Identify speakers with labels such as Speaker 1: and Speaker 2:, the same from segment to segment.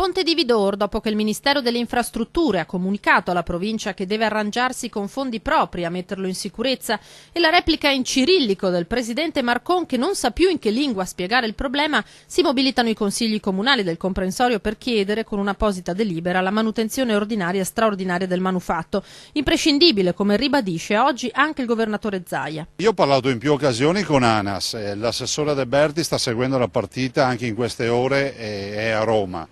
Speaker 1: Ponte di Vidor, dopo che il Ministero delle Infrastrutture ha comunicato alla provincia che deve arrangiarsi con fondi propri a metterlo in sicurezza, e la replica in cirillico del presidente Marcon che non sa più in che lingua spiegare il problema, si mobilitano i consigli comunali del comprensorio per chiedere con un'apposita delibera la manutenzione ordinaria e straordinaria del manufatto, imprescindibile, come ribadisce oggi anche il governatore Zaia.
Speaker 2: Io ho parlato in più occasioni con ANAS, l'assessore De Berti sta seguendo la partita anche in queste ore, è a Roma.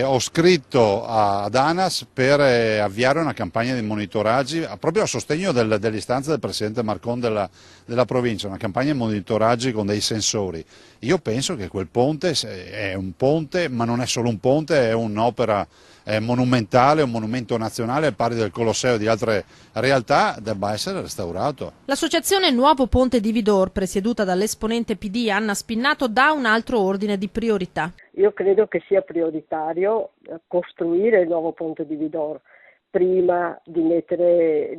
Speaker 2: Ho scritto ad ANAS per avviare una campagna di monitoraggi proprio a sostegno dell'istanza del Presidente Marcon della provincia, una campagna di monitoraggi con dei sensori. Io penso che quel ponte è un ponte, ma non è solo un ponte, è un'opera monumentale, un monumento nazionale al pari del Colosseo e di altre realtà, debba essere restaurato.
Speaker 1: L'associazione Nuovo Ponte di Vidor, presieduta dall'esponente PD Anna Spinnato, dà un altro ordine di priorità.
Speaker 3: Io credo che sia prioritario costruire il nuovo ponte di Vidor prima di mettere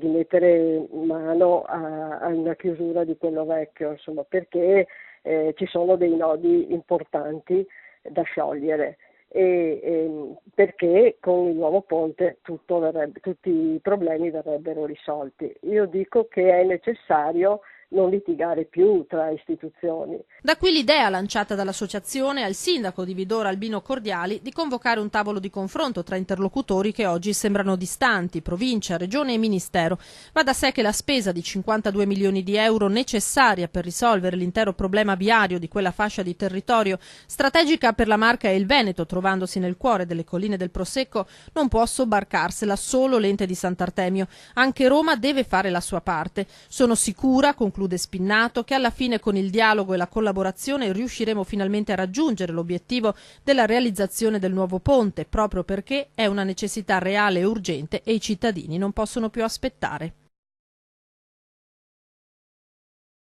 Speaker 3: mano a una chiusura di quello vecchio, insomma, perché ci sono dei nodi importanti da sciogliere. Perché con il nuovo ponte tutti i problemi verrebbero risolti. Io dico che è necessario non litigare più tra istituzioni.
Speaker 1: Da qui l'idea lanciata dall'associazione al sindaco di Vidor Albino Cordiali di convocare un tavolo di confronto tra interlocutori che oggi sembrano distanti, provincia, regione e ministero. Va da sé che la spesa di 52 milioni di euro necessaria per risolvere l'intero problema viario di quella fascia di territorio strategica per la Marca e il Veneto, trovandosi nel cuore delle colline del Prosecco, non può sobbarcarsela solo l'ente di Sant'Artemio. Anche Roma deve fare la sua parte. Sono sicura, conclude Spinnato, che alla fine con il dialogo e la collaborazione riusciremo finalmente a raggiungere l'obiettivo della realizzazione del nuovo ponte, proprio perché è una necessità reale e urgente e i cittadini non possono più aspettare.